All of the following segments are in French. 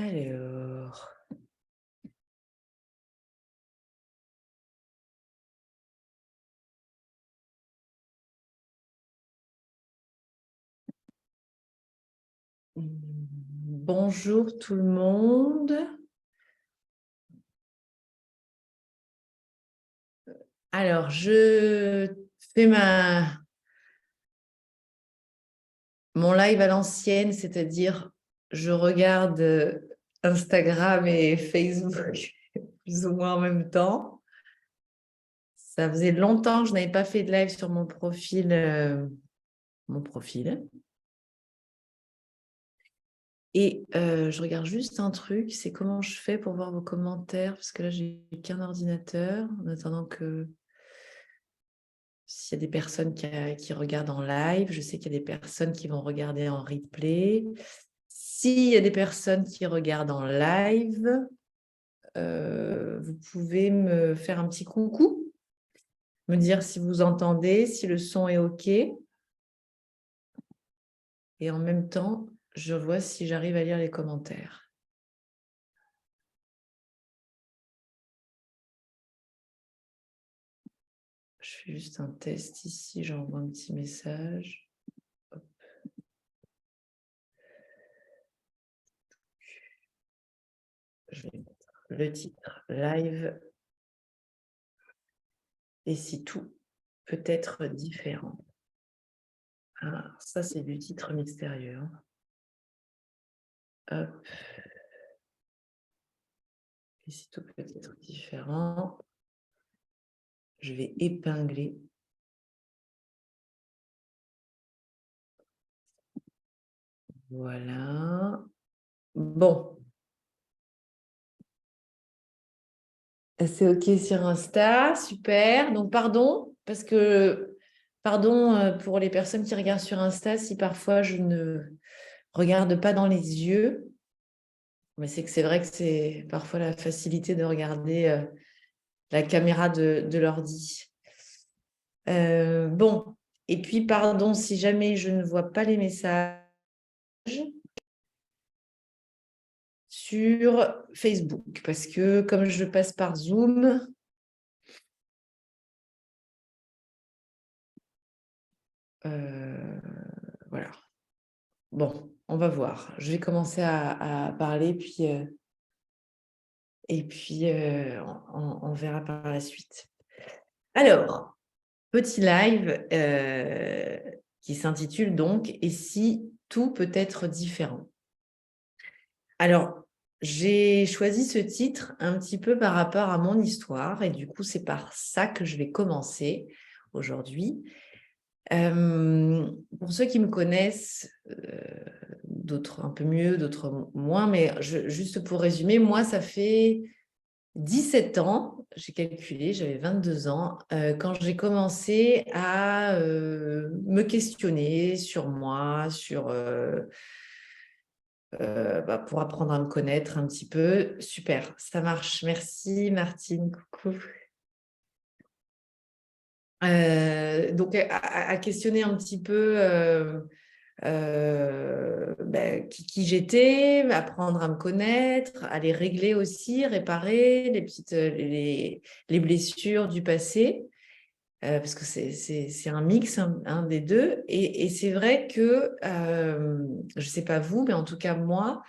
Alors, bonjour tout le monde. Alors, je fais mon live à l'ancienne, c'est-à-dire je regarde Instagram et Facebook plus ou moins en même temps. Ça faisait longtemps que je n'avais pas fait de live sur mon profil. Et je regarde juste un truc, c'est comment je fais pour voir vos commentaires, parce que là, j'ai qu'un ordinateur, en attendant que s'il y a des personnes qui regardent en live, je sais qu'il y a des personnes qui vont regarder en replay. S'il y a des personnes qui regardent en live, vous pouvez me faire un petit coucou, me dire si vous entendez, si le son est OK. Et en même temps, je vois si j'arrive à lire les commentaires. Je fais juste un test ici, j'envoie un petit message. Hop. Je vais mettre le titre live. Et si tout peut être différent. Ah, ça, c'est du titre mystérieux. Hop. Et si tout peut être différent, je vais épingler. Voilà. Bon. C'est OK sur Insta. Super. Donc, pardon, pardon pour les personnes qui regardent sur Insta si parfois je ne regarde pas dans les yeux. Mais c'est vrai que c'est parfois la facilité de regarder la caméra de l'ordi. Bon, et puis pardon si jamais je ne vois pas les messages sur Facebook, parce que comme je passe par Zoom, voilà. Bon, on va voir. Je vais commencer à parler, et puis on verra par la suite. Alors, petit live qui s'intitule donc « Et si tout peut être différent ?» Alors, j'ai choisi ce titre un petit peu par rapport à mon histoire et du coup, c'est par ça que je vais commencer aujourd'hui. Pour ceux qui me connaissent, d'autres un peu mieux, d'autres moins, mais juste pour résumer, moi, ça fait 17 ans, j'ai calculé, j'avais 22 ans, quand j'ai commencé à me questionner sur moi, pour apprendre à me connaître un petit peu. Super, ça marche. Merci Martine, coucou. Donc, à questionner un petit peu qui j'étais, apprendre à me connaître, à les régler aussi, réparer les blessures du passé, parce que c'est un mix, un des deux. Et c'est vrai que, je ne sais pas vous, mais en tout cas moi,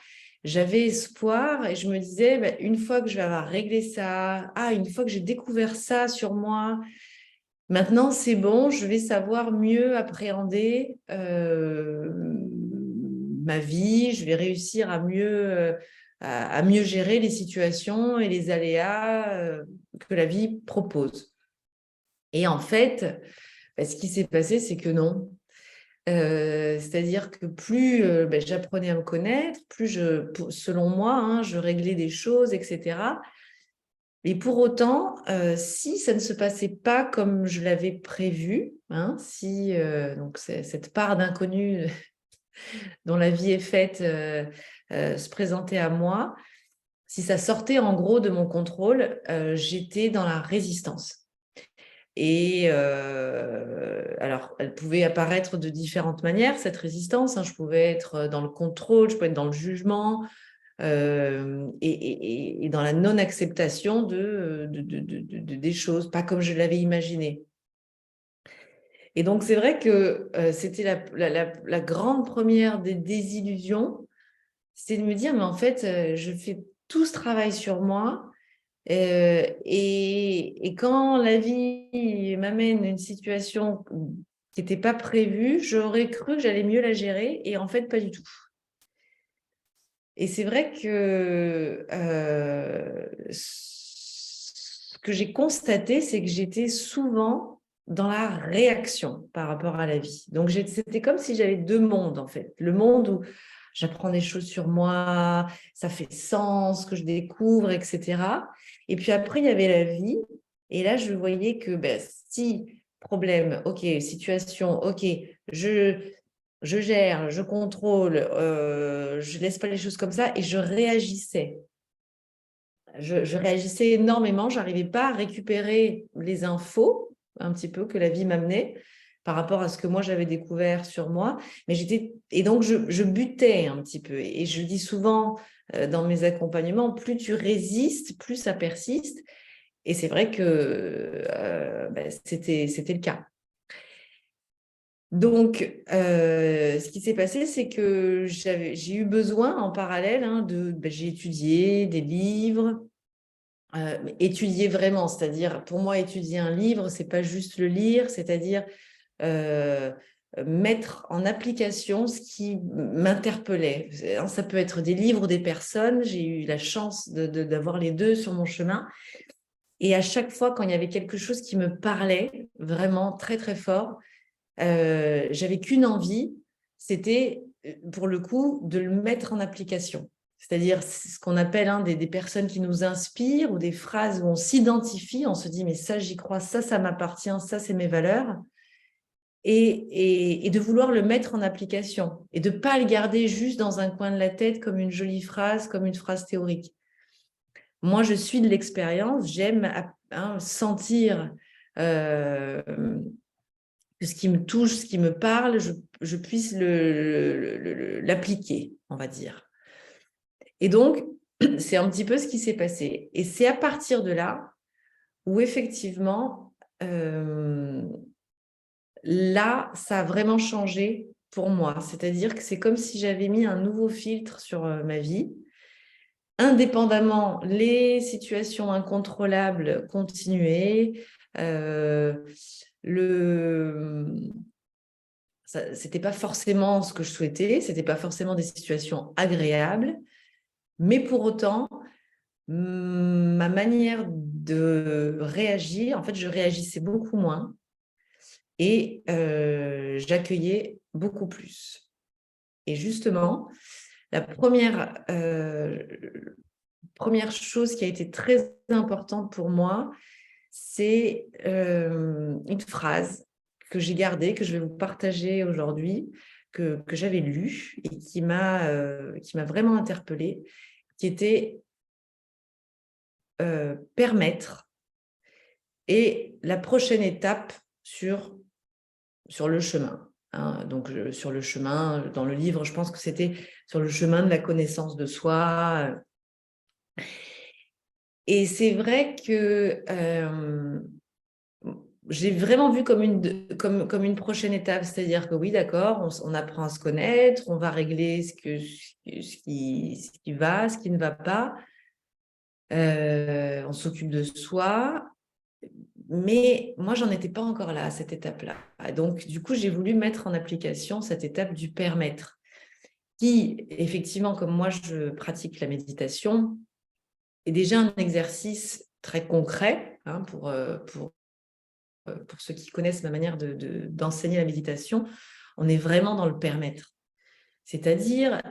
j'avais espoir et je me disais, une fois que je vais avoir réglé ça, une fois que j'ai découvert ça sur moi, maintenant, c'est bon, je vais savoir mieux appréhender ma vie, je vais réussir à mieux gérer les situations et les aléas que la vie propose. Et en fait, ce qui s'est passé, c'est que non. C'est-à-dire que plus j'apprenais à me connaître, plus selon moi, je réglais des choses, etc. Et pour autant, si ça ne se passait pas comme je l'avais prévu, si donc cette part d'inconnu dont la vie est faite se présentait à moi, si ça sortait en gros de mon contrôle, j'étais dans la résistance. Et alors, elle pouvait apparaître de différentes manières, cette résistance. Je pouvais être dans le contrôle, je pouvais être dans le jugement, et dans la non-acceptation des choses, pas comme je l'avais imaginé. Et donc, c'est vrai que c'était la grande première des désillusions, c'était de me dire, mais en fait, je fais tout ce travail sur moi, et quand la vie m'amène une situation qui n'était pas prévue, j'aurais cru que j'allais mieux la gérer, et en fait, pas du tout. Et c'est vrai que ce que j'ai constaté, c'est que j'étais souvent dans la réaction par rapport à la vie. Donc, c'était comme si j'avais deux mondes, en fait. Le monde où j'apprends des choses sur moi, ça fait sens, que je découvre, etc. Et puis après, il y avait la vie. Et là, je voyais que si, problème, ok, situation, ok, je gère, je contrôle, je ne laisse pas les choses comme ça, et je réagissais. Je réagissais énormément, je n'arrivais pas à récupérer les infos un petit peu que la vie m'amenait par rapport à ce que moi j'avais découvert sur moi. Et donc je butais un petit peu. Et je dis souvent dans mes accompagnements, plus tu résistes, plus ça persiste. Et c'est vrai que c'était le cas. Donc, ce qui s'est passé, c'est que j'ai eu besoin en parallèle j'ai étudié des livres, étudier vraiment, c'est-à-dire pour moi étudier un livre, c'est pas juste le lire, c'est-à-dire mettre en application ce qui m'interpellait. Ça peut être des livres ou des personnes, j'ai eu la chance d'avoir les deux sur mon chemin. Et à chaque fois, quand il y avait quelque chose qui me parlait vraiment très, très fort, j'avais qu'une envie, c'était pour le coup de le mettre en application. C'est-à-dire ce qu'on appelle des personnes qui nous inspirent ou des phrases où on s'identifie, on se dit mais ça j'y crois, ça m'appartient, ça c'est mes valeurs, et de vouloir le mettre en application et de ne pas le garder juste dans un coin de la tête comme une jolie phrase, comme une phrase théorique. Moi je suis de l'expérience, j'aime sentir que ce qui me touche, ce qui me parle, je puisse l'appliquer, on va dire. Et donc, c'est un petit peu ce qui s'est passé. Et c'est à partir de là où effectivement, là, ça a vraiment changé pour moi. C'est-à-dire que c'est comme si j'avais mis un nouveau filtre sur ma vie. Indépendamment, les situations incontrôlables continuaient. C'était pas forcément ce que je souhaitais, c'était pas forcément des situations agréables, mais pour autant, ma manière de réagir, en fait, je réagissais beaucoup moins et j'accueillais beaucoup plus. Et justement, la première chose qui a été très importante pour moi, c'est une phrase que j'ai gardée, que je vais vous partager aujourd'hui, que j'avais lue et qui m'a vraiment interpellée, qui était permettre et la prochaine étape sur le chemin. Donc, sur le chemin, dans le livre, je pense que c'était sur le chemin de la connaissance de soi. Et c'est vrai que j'ai vraiment vu comme une prochaine étape, c'est-à-dire que oui, d'accord, on apprend à se connaître, on va régler ce qui va, ce qui ne va pas, on s'occupe de soi, mais moi, j'en étais pas encore là, à cette étape-là. Donc, du coup, j'ai voulu mettre en application cette étape du permettre, qui, effectivement, comme moi, je pratique la méditation, est déjà un exercice très concret pour ceux qui connaissent ma manière d'enseigner la méditation. On est vraiment dans le permettre. C'est-à-dire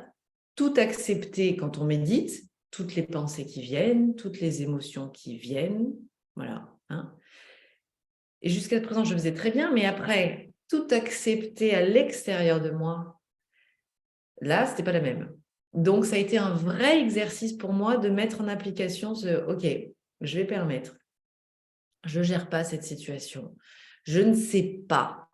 tout accepter quand on médite, toutes les pensées qui viennent, toutes les émotions qui viennent. Voilà. Et jusqu'à présent, je faisais très bien, mais après, tout accepter à l'extérieur de moi, là, ce n'était pas la même. Donc, ça a été un vrai exercice pour moi de mettre en application OK, je vais permettre. Je ne gère pas cette situation. Je ne sais pas.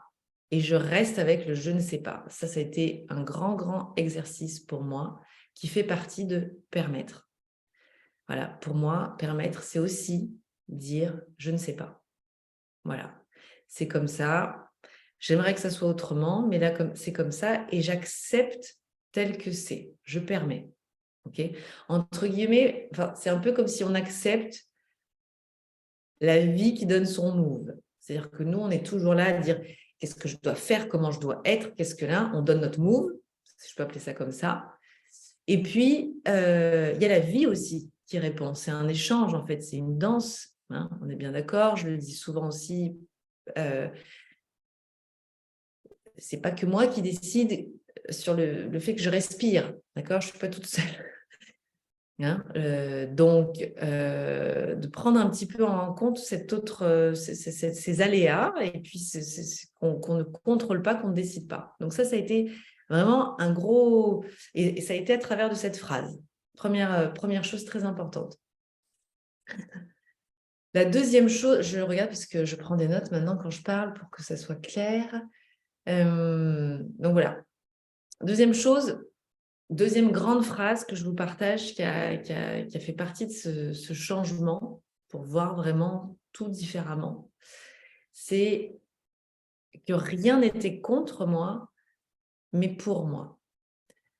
Et je reste avec le je ne sais pas. Ça a été un grand, grand exercice pour moi qui fait partie de permettre. Voilà, pour moi, permettre, c'est aussi dire « je ne sais pas ». Voilà, c'est comme ça. J'aimerais que ça soit autrement, mais là, c'est comme ça et j'accepte tel que c'est. Je permets. Okay, entre guillemets, c'est un peu comme si on accepte la vie qui donne son move. C'est-à-dire que nous, on est toujours là à dire qu'est-ce que je dois faire, comment je dois être, qu'est-ce que là, on donne notre move, si je peux appeler ça comme ça. Et puis, il y a la vie aussi qui répond. C'est un échange, en fait, c'est une danse. Hein, on est bien d'accord, je le dis souvent aussi. C'est pas que moi qui décide sur le fait que je respire. D'accord, je ne suis pas toute seule. Hein, donc, de prendre un petit peu en compte ces aléas et puis qu'on ne contrôle pas, qu'on ne décide pas. Donc ça a été vraiment un gros... Et ça a été à travers de cette phrase. Première chose très importante. La deuxième chose, je regarde parce que je prends des notes maintenant quand je parle pour que ça soit clair. Donc voilà. Deuxième chose... Deuxième grande phrase que je vous partage qui a fait partie de ce changement pour voir vraiment tout différemment, c'est que rien n'était contre moi, mais pour moi.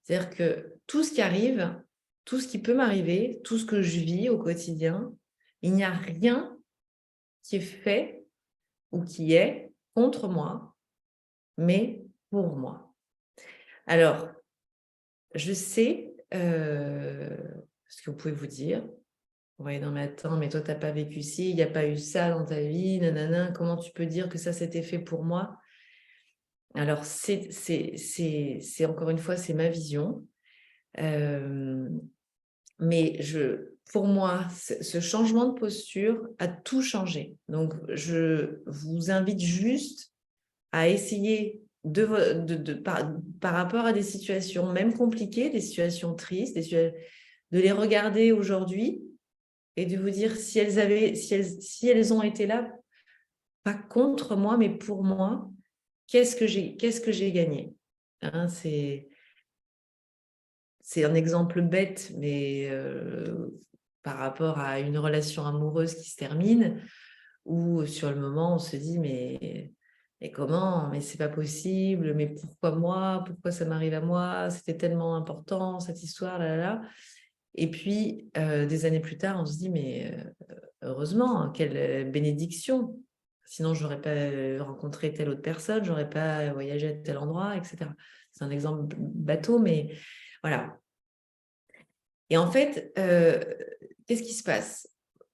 C'est-à-dire que tout ce qui arrive, tout ce qui peut m'arriver, tout ce que je vis au quotidien, il n'y a rien qui est fait ou qui est contre moi, mais pour moi. Alors, je sais ce que vous pouvez vous dire. Ouais, non, mais attends, mais toi, tu n'as pas vécu ci, il n'y a pas eu ça dans ta vie, nanana, comment tu peux dire que ça, c'était fait pour moi? Alors, c'est encore une fois, c'est ma vision. Mais pour moi, ce changement de posture a tout changé. Donc, je vous invite juste à essayer par rapport à des situations même compliquées, des situations tristes, de les regarder aujourd'hui et de vous dire si elles ont été là, pas contre moi, mais pour moi, qu'est-ce que j'ai gagné, hein, c'est un exemple bête, mais par rapport à une relation amoureuse qui se termine, où sur le moment, on se dit, mais comment? Mais c'est pas possible, mais pourquoi moi? Pourquoi ça m'arrive à moi? C'était tellement important, cette histoire, là, là, là. Et puis, des années plus tard, on se dit, mais heureusement, hein, quelle bénédiction. Sinon, je n'aurais pas rencontré telle autre personne, je n'aurais pas voyagé à tel endroit, etc. C'est un exemple bateau, mais voilà. Et en fait, qu'est-ce qui se passe?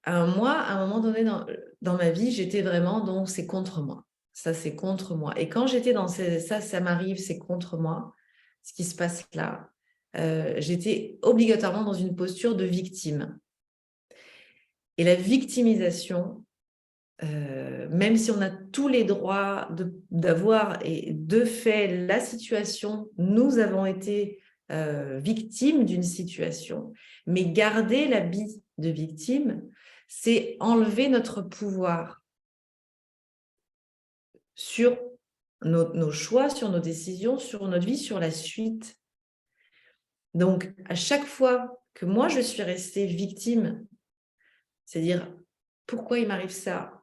Moi, à un moment donné dans ma vie, j'étais vraiment dans « c'est contre moi ». Ça, c'est contre moi. Et quand j'étais dans ça m'arrive, c'est contre moi, ce qui se passe là, j'étais obligatoirement dans une posture de victime. Et la victimisation, même si on a tous les droits d'avoir et de fait la situation, nous avons été victimes d'une situation, mais garder l'habit de victime, c'est enlever notre pouvoir sur nos choix, sur nos décisions, sur notre vie, sur la suite. Donc, à chaque fois que moi, je suis restée victime, c'est-à-dire, pourquoi il m'arrive ça?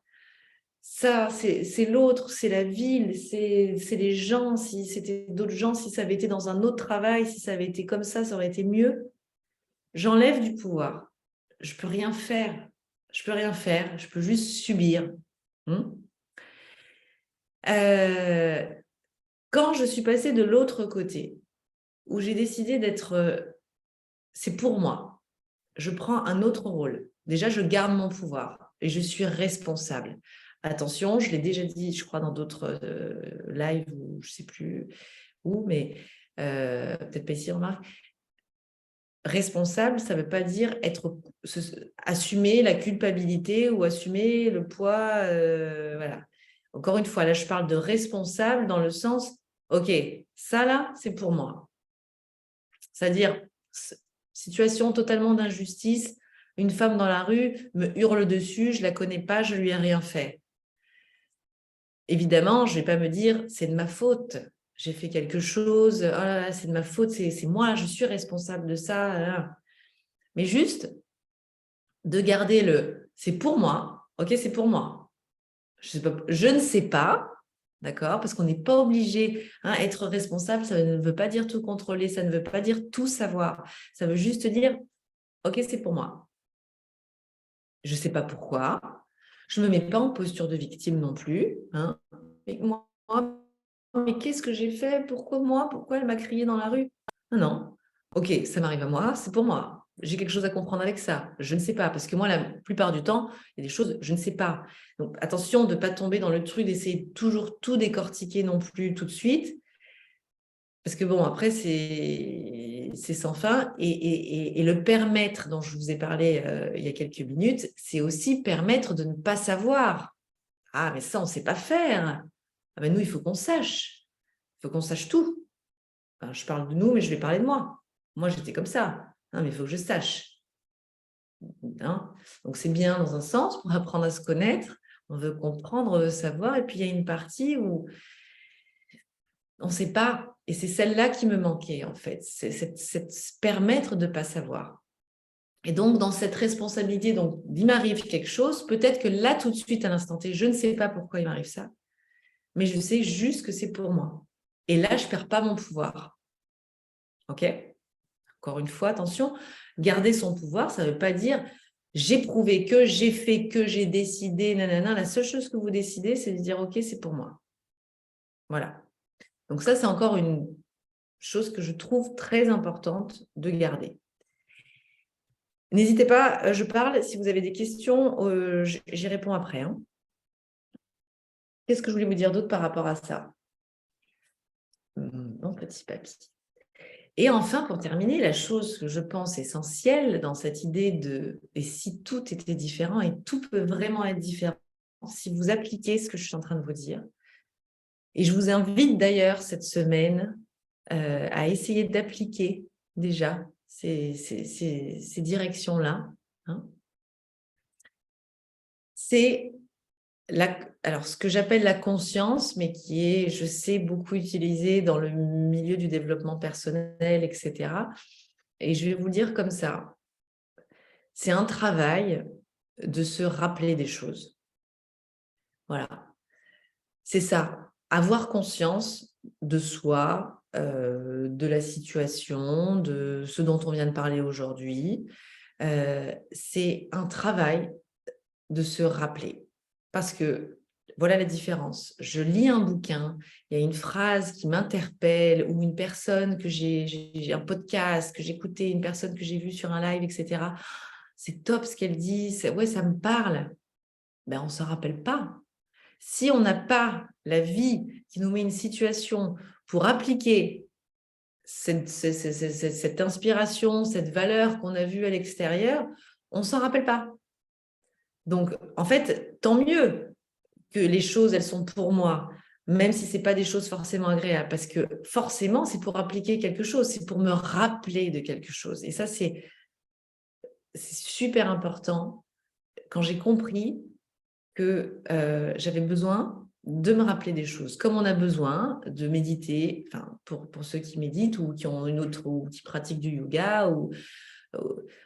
Ça, c'est l'autre, c'est la ville, c'est les gens. Si c'était d'autres gens, si ça avait été dans un autre travail, si ça avait été comme ça aurait été mieux. J'enlève du pouvoir. Je peux rien faire. Je peux rien faire. Je peux juste subir. Quand je suis passée de l'autre côté, où j'ai décidé d'être... c'est pour moi. Je prends un autre rôle. Déjà, je garde mon pouvoir et je suis responsable. Attention, je l'ai déjà dit, je crois, dans d'autres lives, ou je ne sais plus où, mais peut-être pas ici, remarque. Responsable, ça ne veut pas dire assumer la culpabilité ou assumer le poids. Voilà. Encore une fois, là, je parle de responsable dans le sens, OK, ça là, c'est pour moi. C'est-à-dire, situation totalement d'injustice, une femme dans la rue me hurle dessus, je ne la connais pas, je ne lui ai rien fait. Évidemment, je ne vais pas me dire, c'est de ma faute. j'ai fait quelque chose, oh là là, c'est de ma faute, c'est moi, je suis responsable de ça. Là là. Mais juste de garder c'est pour moi, ok, c'est pour moi. Je ne sais pas, d'accord, parce qu'on n'est pas obligé, être responsable, ça ne veut pas dire tout contrôler, ça ne veut pas dire tout savoir, ça veut juste dire, ok, c'est pour moi. Je ne sais pas pourquoi, je ne me mets pas en posture de victime non plus. Mais moi, mais qu'est-ce que j'ai fait? Pourquoi moi? Pourquoi elle m'a crié dans la rue? Non, non. Ok, ça m'arrive à moi, c'est pour moi. J'ai quelque chose à comprendre avec ça. Je ne sais pas, parce que moi, la plupart du temps, il y a des choses, je ne sais pas. Donc, attention de ne pas tomber dans le truc d'essayer de toujours tout décortiquer non plus tout de suite. Parce que bon, après, c'est sans fin. Et le permettre, dont je vous ai parlé il y a quelques minutes, c'est aussi permettre de ne pas savoir. Ah, mais ça, on ne sait pas faire. Ah, ben nous, il faut qu'on sache. Il faut qu'on sache tout. Enfin, je parle de nous, mais je vais parler de moi. Moi, j'étais comme ça. Mais il faut que je sache. Donc, c'est bien dans un sens pour apprendre à se connaître. On veut comprendre, on veut savoir. Et puis, il y a une partie où on ne sait pas. Et c'est celle-là qui me manquait, en fait. C'est se permettre de ne pas savoir. Et donc, dans cette responsabilité, donc, il m'arrive quelque chose, peut-être que là, tout de suite, à l'instant T, je ne sais pas pourquoi il m'arrive ça, mais je sais juste que c'est pour moi. Et là, je ne perds pas mon pouvoir. OK ? Encore une fois, attention, garder son pouvoir, ça ne veut pas dire j'ai prouvé que, j'ai fait que, j'ai décidé, nanana. La seule chose que vous décidez, c'est de dire OK, c'est pour moi. Voilà. Donc ça, c'est encore une chose que je trouve très importante de garder. N'hésitez pas, je parle. Si vous avez des questions, j'y réponds après. Qu'est-ce que je voulais vous dire d'autre par rapport à ça? Mon petit papier. Et enfin, pour terminer, la chose que je pense essentielle dans cette idée de « et si tout était différent ?» et tout peut vraiment être différent si vous appliquez ce que je suis en train de vous dire. Et je vous invite d'ailleurs cette semaine à essayer d'appliquer déjà ces directions-là. C'est alors, ce que j'appelle la conscience, mais qui est, je sais, beaucoup utilisé dans le milieu du développement personnel, etc. Et je vais vous le dire comme ça. C'est un travail de se rappeler des choses. Voilà. C'est ça. Avoir conscience de soi, de la situation, de ce dont on vient de parler aujourd'hui. C'est un travail de se rappeler. Parce que voilà la différence. Je lis un bouquin, il y a une phrase qui m'interpelle ou une personne que j'ai un podcast, que j'ai écouté, une personne que j'ai vue sur un live, etc. C'est top ce qu'elle dit, ouais, ça me parle. Ben, on ne s'en rappelle pas. Si on n'a pas la vie qui nous met une situation pour appliquer cette inspiration, cette valeur qu'on a vue à l'extérieur, on ne s'en rappelle pas. Donc, en fait, tant mieux que les choses, elles sont pour moi, même si ce n'est pas des choses forcément agréables, parce que forcément, c'est pour appliquer quelque chose, c'est pour me rappeler de quelque chose. Et ça, c'est super important quand j'ai compris que j'avais besoin de me rappeler des choses, comme on a besoin de méditer, enfin, pour ceux qui méditent ou qui ont une autre, ou qui pratiquent du yoga,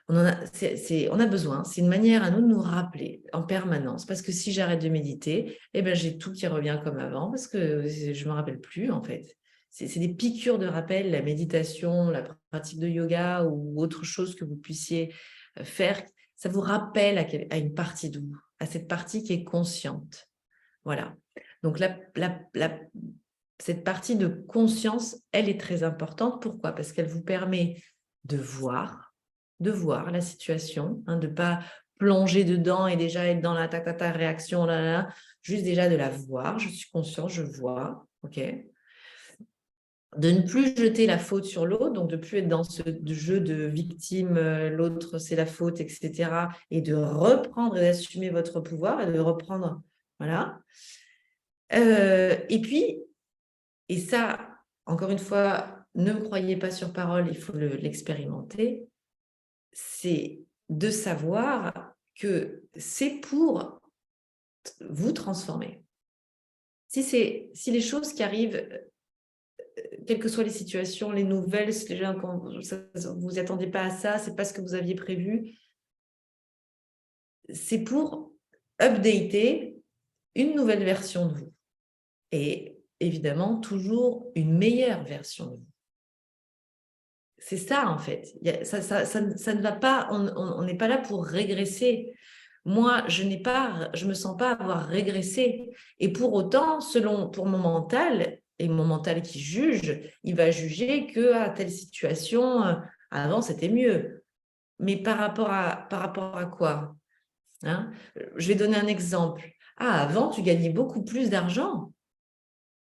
on a besoin, c'est une manière à nous de nous rappeler en permanence, parce que si j'arrête de méditer, j'ai tout qui revient comme avant, parce que je ne me rappelle plus en fait. C'est des piqûres de rappel, la méditation, la pratique de yoga ou autre chose que vous puissiez faire, ça vous rappelle à une partie de vous, à cette partie qui est consciente. Voilà. Donc, cette partie de conscience, elle est très importante. Pourquoi? Parce qu'elle vous permet de voir la situation, de ne pas plonger dedans et déjà être dans la réaction, juste déjà de la voir. Je suis consciente, je vois. OK. De ne plus jeter la faute sur l'autre, donc de ne plus être dans ce jeu de victime, l'autre c'est la faute, etc. Et de reprendre et d'assumer votre pouvoir et de reprendre, voilà. Et puis, et ça, encore une fois, ne me croyez pas sur parole, il faut l'expérimenter, c'est de savoir que c'est pour vous transformer. Si les choses qui arrivent quelles que soient les situations, les nouvelles, si les gens, quand vous n'y attendez pas à ça, ce n'est pas ce que vous aviez prévu. C'est pour updater une nouvelle version de vous. Et évidemment, toujours une meilleure version de vous. C'est ça, en fait. Ça ne va pas, on n'est pas là pour régresser. Moi, je me sens pas avoir régressé. Et pour autant, pour mon mental, et mon mental qui juge, il va juger que telle situation, avant, c'était mieux. Mais par rapport à quoi, hein? Je vais donner un exemple. Avant, tu gagnais beaucoup plus d'argent.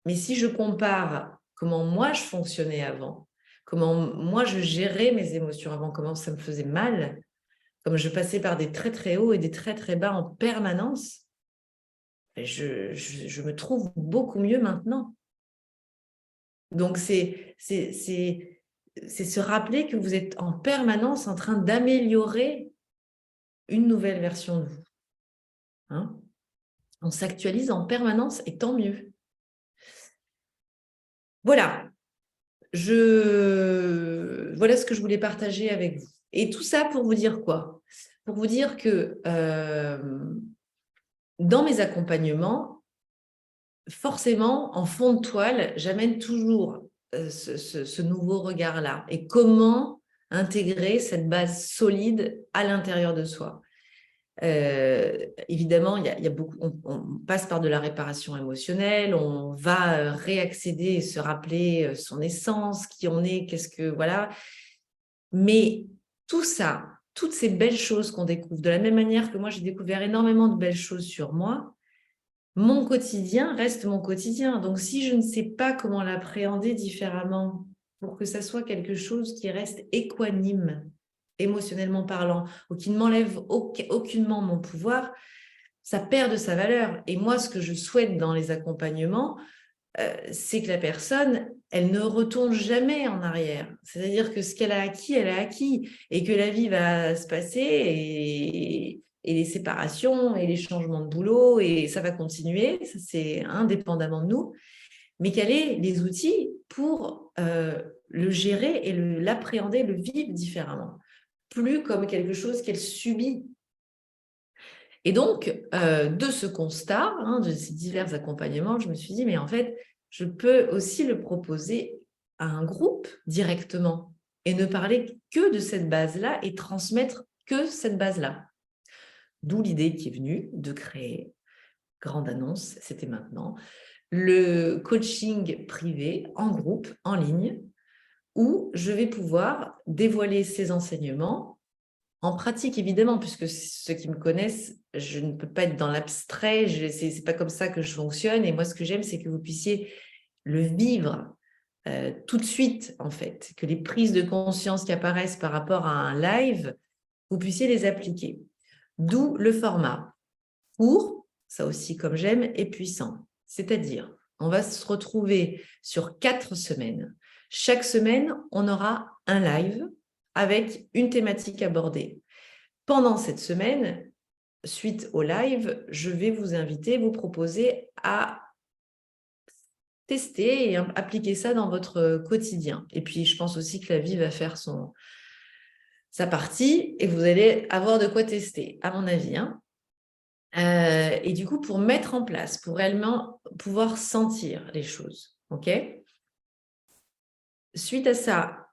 Mais si je compare comment moi je fonctionnais avant, comment moi je gérais mes émotions avant, comment ça me faisait mal, comme je passais par des très très hauts et des très très bas en permanence, je me trouve beaucoup mieux maintenant. Donc c'est se rappeler que vous êtes en permanence en train d'améliorer une nouvelle version de vous. Hein? On s'actualise en permanence et tant mieux. Voilà. Voilà ce que je voulais partager avec vous. Et tout ça pour vous dire quoi? Pour vous dire que dans mes accompagnements, forcément, en fond de toile, j'amène toujours ce nouveau regard-là. Et comment intégrer cette base solide à l'intérieur de soi. Évidemment, il y a beaucoup, on passe par de la réparation émotionnelle, on va réaccéder et se rappeler son essence, qui on est, qu'est-ce que, voilà. Mais tout ça, toutes ces belles choses qu'on découvre, de la même manière que moi, j'ai découvert énormément de belles choses sur moi, mon quotidien reste mon quotidien. Donc, si je ne sais pas comment l'appréhender différemment pour que ça soit quelque chose qui reste équanime, émotionnellement parlant, ou qui ne m'enlève aucunement mon pouvoir, ça perd de sa valeur. Et moi, ce que je souhaite dans les accompagnements, c'est que la personne, elle ne retourne jamais en arrière. C'est-à-dire que ce qu'elle a acquis, elle a acquis. Et que la vie va se passer et les séparations et les changements de boulot, et ça va continuer, ça c'est indépendamment de nous, mais qu'elle ait les outils pour le gérer et l'appréhender, le vivre différemment. Plus comme quelque chose qu'elle subit. Et donc, de ce constat, de ces divers accompagnements, je me suis dit, mais en fait, je peux aussi le proposer à un groupe directement et ne parler que de cette base-là et transmettre que cette base-là. D'où l'idée qui est venue de créer, grande annonce, c'était maintenant, le coaching privé en groupe, en ligne, où je vais pouvoir dévoiler ces enseignements en pratique, évidemment, puisque ceux qui me connaissent, je ne peux pas être dans l'abstrait, ce n'est pas comme ça que je fonctionne. Et moi, ce que j'aime, c'est que vous puissiez le vivre tout de suite, en fait, que les prises de conscience qui apparaissent par rapport à un live, vous puissiez les appliquer. D'où le format court, ça aussi comme j'aime, et puissant. C'est-à-dire, on va se retrouver sur 4 semaines. Chaque semaine, on aura un live avec une thématique abordée. Pendant cette semaine, suite au live, je vais vous inviter, vous proposer à tester et appliquer ça dans votre quotidien. Et puis, je pense aussi que la vie va faire sa partie et vous allez avoir de quoi tester, à mon avis. Et du coup, pour mettre en place, pour réellement pouvoir sentir les choses. OK ? Suite à ça,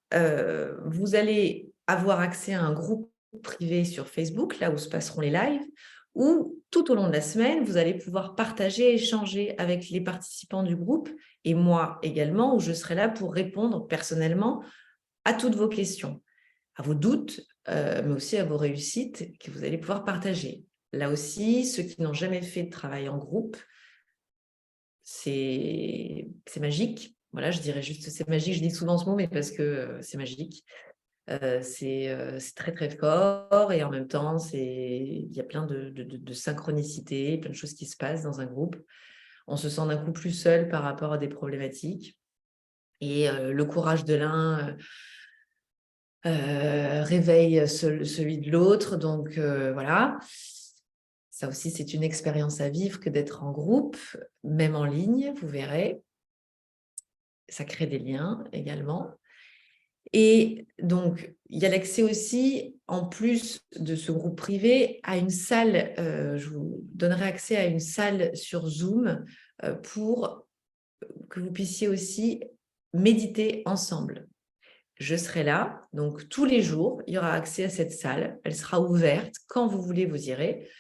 vous allez avoir accès à un groupe privé sur Facebook, là où se passeront les lives, où tout au long de la semaine, vous allez pouvoir partager, échanger avec les participants du groupe et moi également, où je serai là pour répondre personnellement à toutes vos questions, à vos doutes, mais aussi à vos réussites que vous allez pouvoir partager. Là aussi, ceux qui n'ont jamais fait de travail en groupe, c'est magique. Voilà, je dirais juste c'est magique. Je dis souvent ce mot, mais parce que c'est magique. C'est très, très fort et en même temps, il y a plein de synchronicité, plein de choses qui se passent dans un groupe. On se sent d'un coup plus seul par rapport à des problématiques. Et le courage de l'un réveille celui de l'autre. Donc, voilà. Ça aussi, c'est une expérience à vivre que d'être en groupe, même en ligne, vous verrez. ça crée des liens également. Et donc, il y a l'accès aussi, en plus de ce groupe privé, à une salle, je vous donnerai accès à une salle sur Zoom pour que vous puissiez aussi méditer ensemble. Je serai là, donc tous les jours, il y aura accès à cette salle. Elle sera ouverte. Quand vous voulez, vous irez.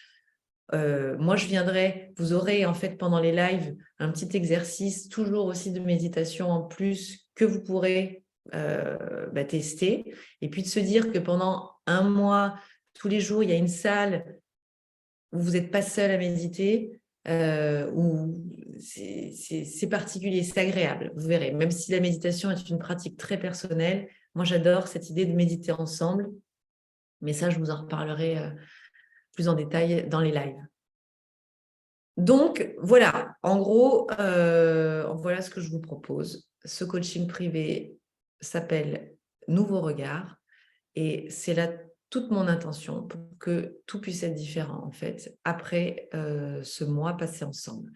Moi, je viendrai. Vous aurez en fait pendant les lives un petit exercice, toujours aussi de méditation en plus, que vous pourrez tester. Et puis de se dire que pendant un mois, tous les jours, il y a une salle où vous n'êtes pas seul à méditer, où c'est particulier, c'est agréable, vous verrez. Même si la méditation est une pratique très personnelle, moi j'adore cette idée de méditer ensemble, mais ça je vous en reparlerai plus en détail dans les lives. Donc voilà, en gros, voilà ce que je vous propose. Ce coaching privé s'appelle Nouveau Regard et c'est là toute mon intention pour que tout puisse être différent, en fait, après ce mois passé ensemble.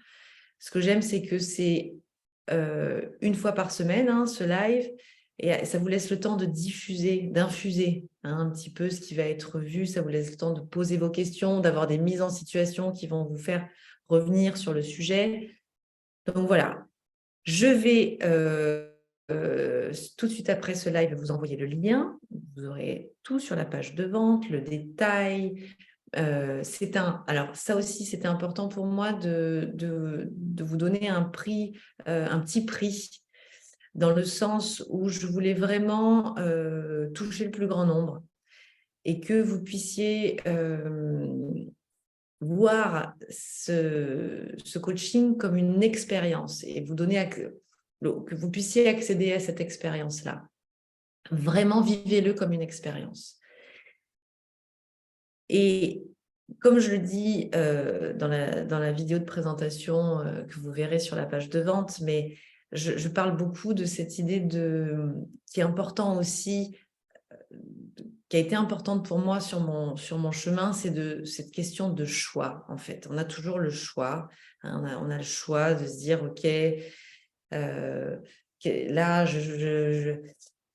Ce que j'aime, c'est que c'est une fois par semaine, ce live, et ça vous laisse le temps de diffuser, d'infuser un petit peu ce qui va être vu. Ça vous laisse le temps de poser vos questions, d'avoir des mises en situation qui vont vous faire revenir sur le sujet. Donc voilà, je vais tout de suite après ce live vous envoyer le lien. Vous aurez tout sur la page de vente, le détail. Alors ça aussi, c'était important pour moi de vous donner un prix, un petit prix, dans le sens où je voulais vraiment toucher le plus grand nombre et que vous puissiez voir ce coaching comme une expérience et vous donner que vous puissiez accéder à cette expérience-là. Vraiment, vivez-le comme une expérience. Et comme je le dis dans la vidéo de présentation que vous verrez sur la page de vente, mais je parle beaucoup de cette idée qui est important aussi, qui a été importante pour moi sur mon chemin, c'est cette question de choix, en fait. On a toujours le choix. Hein, on a le choix de se dire, OK, là, je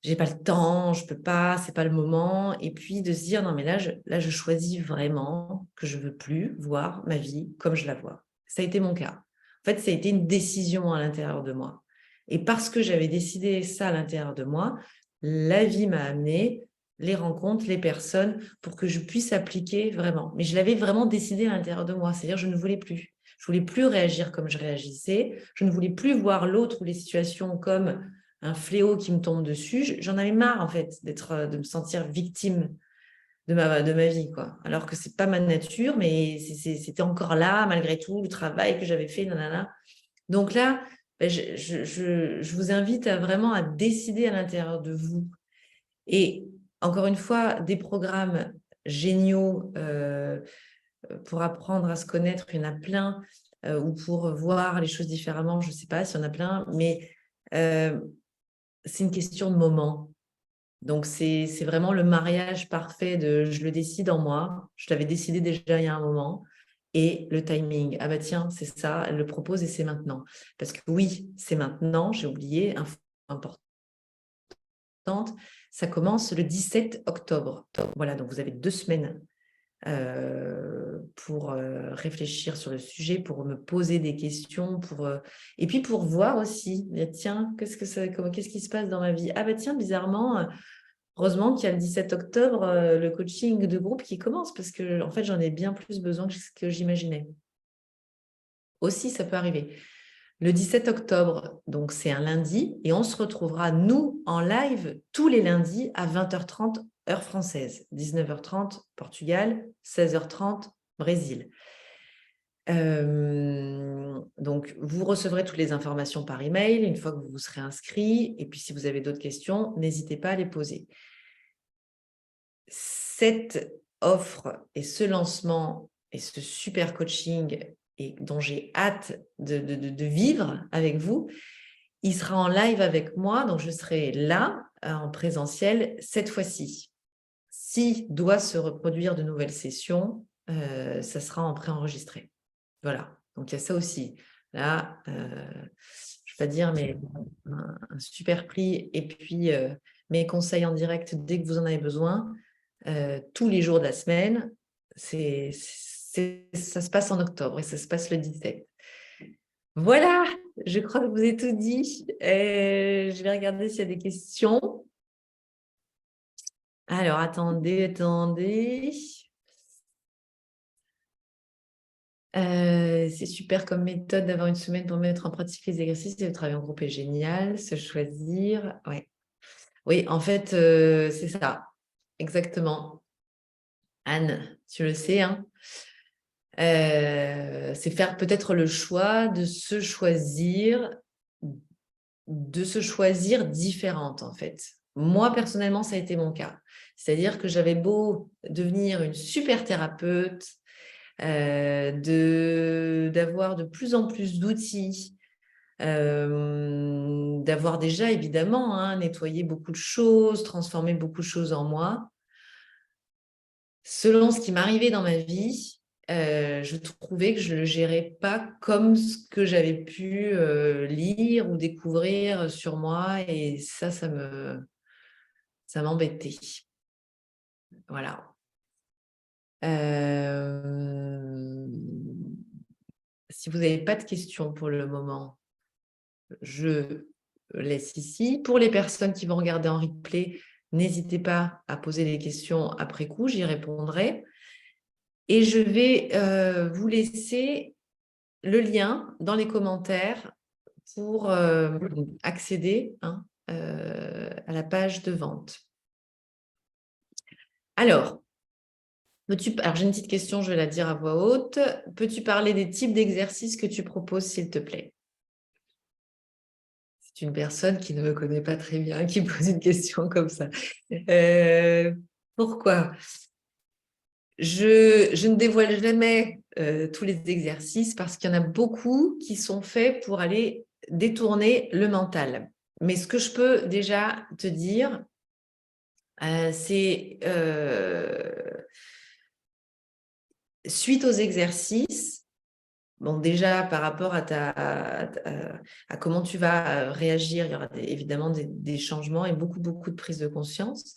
n'ai pas le temps, je ne peux pas, ce n'est pas le moment. Et puis de se dire, non, mais là, je choisis vraiment que je ne veux plus voir ma vie comme je la vois. Ça a été mon cas. En fait, ça a été une décision à l'intérieur de moi. Et parce que j'avais décidé ça à l'intérieur de moi, la vie m'a amené les rencontres, les personnes, pour que je puisse appliquer vraiment. Mais je l'avais vraiment décidé à l'intérieur de moi, c'est-à-dire je ne voulais plus. Je ne voulais plus réagir comme je réagissais, je ne voulais plus voir l'autre ou les situations comme un fléau qui me tombe dessus. J'en avais marre, en fait, de me sentir victime de ma vie, quoi. Alors que ce n'est pas ma nature, mais c'était encore là, malgré tout, le travail que j'avais fait, nanana. Donc là, je vous invite vraiment à décider à l'intérieur de vous. Et encore une fois, des programmes géniaux pour apprendre à se connaître, il y en a plein, ou pour voir les choses différemment, je ne sais pas s'il y en a plein, mais c'est une question de moment. Donc, c'est vraiment le mariage parfait de je le décide en moi, je l'avais décidé déjà il y a un moment, et le timing. Ah bah tiens, c'est ça, elle le propose et c'est maintenant. Parce que oui, c'est maintenant, j'ai oublié, info importante, ça commence le 17 octobre. Voilà, donc vous avez 2 semaines pour réfléchir sur le sujet, pour me poser des questions, et puis pour voir aussi, tiens, qu'est-ce qui se passe dans ma vie? Ah bah tiens, bizarrement, heureusement qu'il y a le 17 octobre, le coaching de groupe qui commence, parce que en fait, j'en ai bien plus besoin que ce que j'imaginais. Aussi, ça peut arriver. Le 17 octobre, donc c'est un lundi, et on se retrouvera, nous, en live, tous les lundis à 20h30, heure française, 19h30, Portugal, 16h30, Brésil. Donc, vous recevrez toutes les informations par email une fois que vous vous serez inscrit, et puis si vous avez d'autres questions, n'hésitez pas à les poser. Cette offre et ce lancement et ce super coaching et dont j'ai hâte de vivre avec vous, il sera en live avec moi, donc je serai là en présentiel cette fois-ci. Si doit se reproduire de nouvelles sessions, ça sera en préenregistré. Voilà, donc il y a ça aussi. Là, je c'est-à-dire un super prix et puis mes conseils en direct dès que vous en avez besoin, tous les jours de la semaine. Ça se passe en octobre et ça se passe le 17. Voilà, je crois que je vous ai tout dit. Je vais regarder s'il y a des questions. Alors, attendez. C'est super comme méthode d'avoir une semaine pour mettre en pratique les exercices et le travail en groupe est génial. Se choisir, ouais. Oui, en fait, c'est ça, exactement. Anne, tu le sais, hein, c'est faire peut-être le choix de se choisir différente, en fait. Moi, personnellement, ça a été mon cas. C'est-à-dire que j'avais beau devenir une super thérapeute, d'avoir de plus en plus d'outils, d'avoir déjà, évidemment, hein, nettoyé beaucoup de choses, transformé beaucoup de choses en moi. Selon ce qui m'arrivait dans ma vie, je trouvais que je ne le gérais pas comme ce que j'avais pu lire ou découvrir sur moi. Et ça m'embêtait. Voilà. Si vous n'avez pas de questions pour le moment, je laisse ici. Pour les personnes qui vont regarder en replay, n'hésitez pas à poser des questions après coup, j'y répondrai. Et je vais vous laisser le lien dans les commentaires pour accéder à la page de vente. Alors, j'ai une petite question, je vais la dire à voix haute. Peux-tu parler des types d'exercices que tu proposes, s'il te plaît? C'est une personne qui ne me connaît pas très bien, qui pose une question comme ça. Pourquoi? Je ne dévoile jamais tous les exercices parce qu'il y en a beaucoup qui sont faits pour aller détourner le mental. Mais ce que je peux déjà te dire, c'est suite aux exercices, bon, déjà, par rapport à comment tu vas réagir, il y aura évidemment des changements et beaucoup de prise de conscience.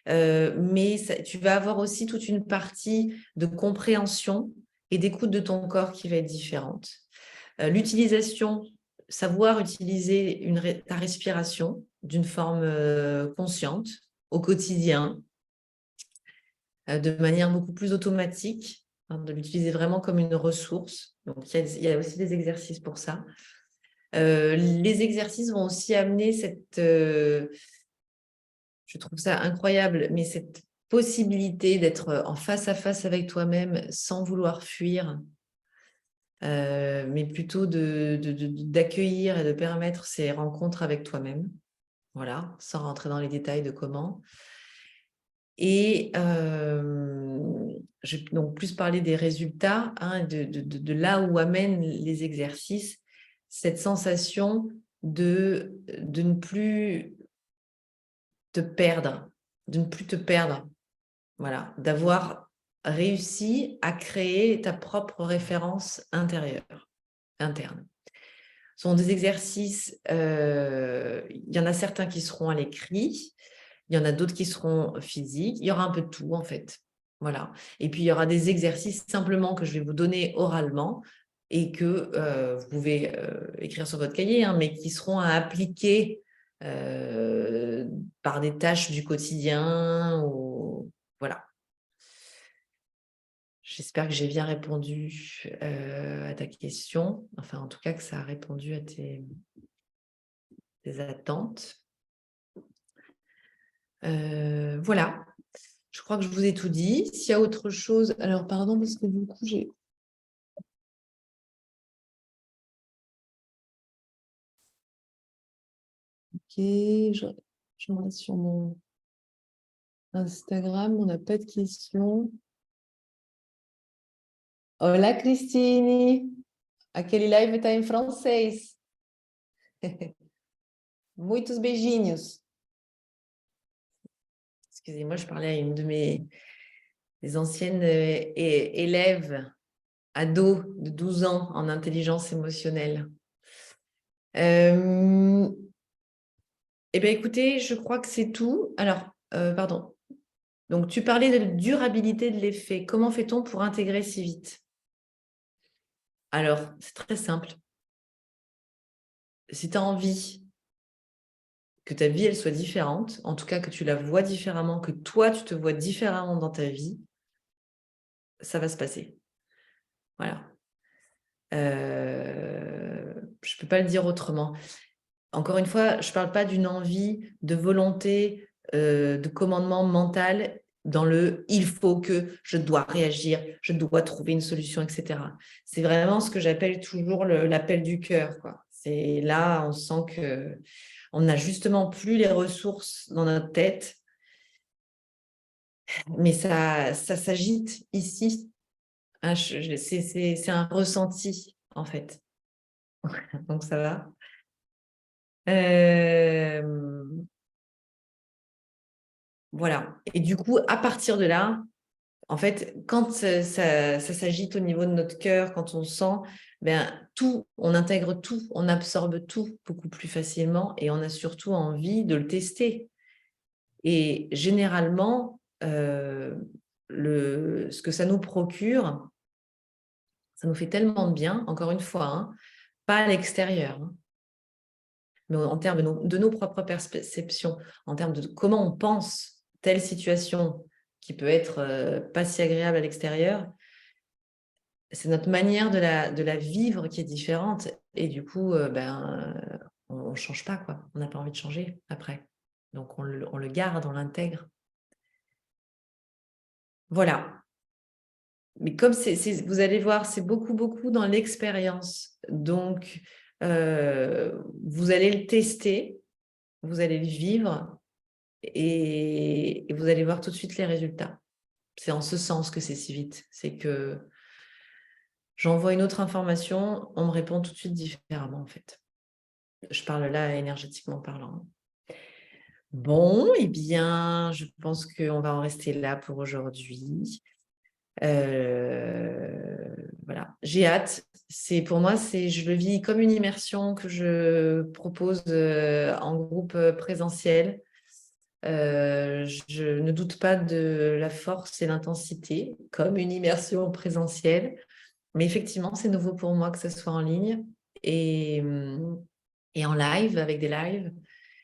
Mais tu vas avoir aussi toute une partie de compréhension et d'écoute de ton corps qui va être différente. L'utilisation, savoir utiliser ta respiration d'une forme consciente au quotidien, de manière beaucoup plus automatique, de l'utiliser vraiment comme une ressource. Donc, il y a aussi des exercices pour ça. Les exercices vont aussi amener je trouve ça incroyable, mais cette possibilité d'être en face à face avec toi-même sans vouloir fuir, mais plutôt d'accueillir et de permettre ces rencontres avec toi-même, voilà, sans rentrer dans les détails de comment. Et je vais donc plus parler des résultats, hein, de là où amènent les exercices, cette sensation de ne plus te perdre, voilà, d'avoir réussi à créer ta propre référence interne. Ce sont des exercices, il y en a certains qui seront à l'écrit, il y en a d'autres qui seront physiques, il y aura un peu de tout en fait. Voilà. Et puis il y aura des exercices simplement que je vais vous donner oralement et que vous pouvez écrire sur votre cahier, hein, mais qui seront à appliquer par des tâches du quotidien. Voilà. J'espère que j'ai bien répondu à ta question. Enfin, en tout cas, que ça a répondu à tes attentes. Voilà. Je crois que je vous ai tout dit. S'il y a autre chose... Alors, pardon, parce que du coup, j'ai... Ok, je reste sur mon Instagram. On n'a pas de questions. Olá, Cristine. Aquele live está em francês. Muitos beijinhos. Excusez-moi, je parlais à une de mes anciennes élèves, ados de 12 ans en intelligence émotionnelle. Eh bien, écoutez, je crois que c'est tout. Alors, pardon. Donc, tu parlais de durabilité de l'effet. Comment fait-on pour intégrer si vite? Alors, c'est très simple. Si tu as envie que ta vie, elle soit différente, en tout cas que tu la vois différemment, que toi, tu te vois différemment dans ta vie, ça va se passer. Voilà. Je ne peux pas le dire autrement. Encore une fois, je ne parle pas d'une envie, de volonté, de commandement mental dans le « il faut que, je dois réagir, je dois trouver une solution, etc. » C'est vraiment ce que j'appelle toujours l'appel du cœur, quoi. C'est là, on sent qu'on n'a justement plus les ressources dans notre tête, mais ça s'agite ici. Hein, c'est un ressenti, en fait. Donc, ça va. Voilà. Et du coup, à partir de là, en fait, quand ça s'agite au niveau de notre cœur, quand on sent, ben, tout, on intègre tout, on absorbe tout beaucoup plus facilement et on a surtout envie de le tester. Et généralement, ce que ça nous procure, ça nous fait tellement de bien, encore une fois, hein, pas à l'extérieur, hein, mais en termes de nos propres perceptions, en termes de comment on pense telle situation qui peut être pas si agréable à l'extérieur, c'est notre manière de la vivre qui est différente. Et du coup, on ne change pas, quoi. On n'a pas envie de changer après. Donc, on le garde, on l'intègre. Voilà. Mais comme vous allez voir, c'est beaucoup, beaucoup dans l'expérience. Donc, vous allez le tester, vous allez le vivre et vous allez voir tout de suite les résultats. C'est en ce sens que c'est si vite. C'est que j'envoie une autre information, on me répond tout de suite différemment, en fait. Je parle là énergétiquement parlant. Bon, eh bien, je pense qu'on va en rester là pour aujourd'hui. Voilà, j'ai hâte. Pour moi, je le vis comme une immersion que je propose en groupe présentiel. Je ne doute pas de la force et l'intensité comme une immersion présentielle. Mais effectivement, c'est nouveau pour moi que ce soit en ligne et en live, avec des lives.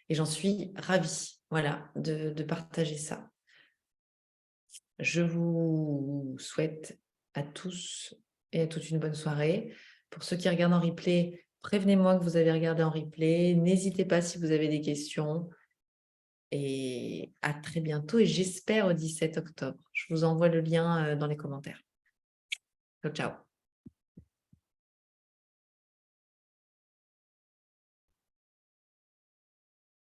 Et j'en suis ravie, voilà, de partager ça. Je vous souhaite à tous et à toutes une bonne soirée. Pour ceux qui regardent en replay, prévenez-moi que vous avez regardé en replay. N'hésitez pas si vous avez des questions. Et à très bientôt et j'espère au 17 octobre. Je vous envoie le lien dans les commentaires. Ciao, ciao.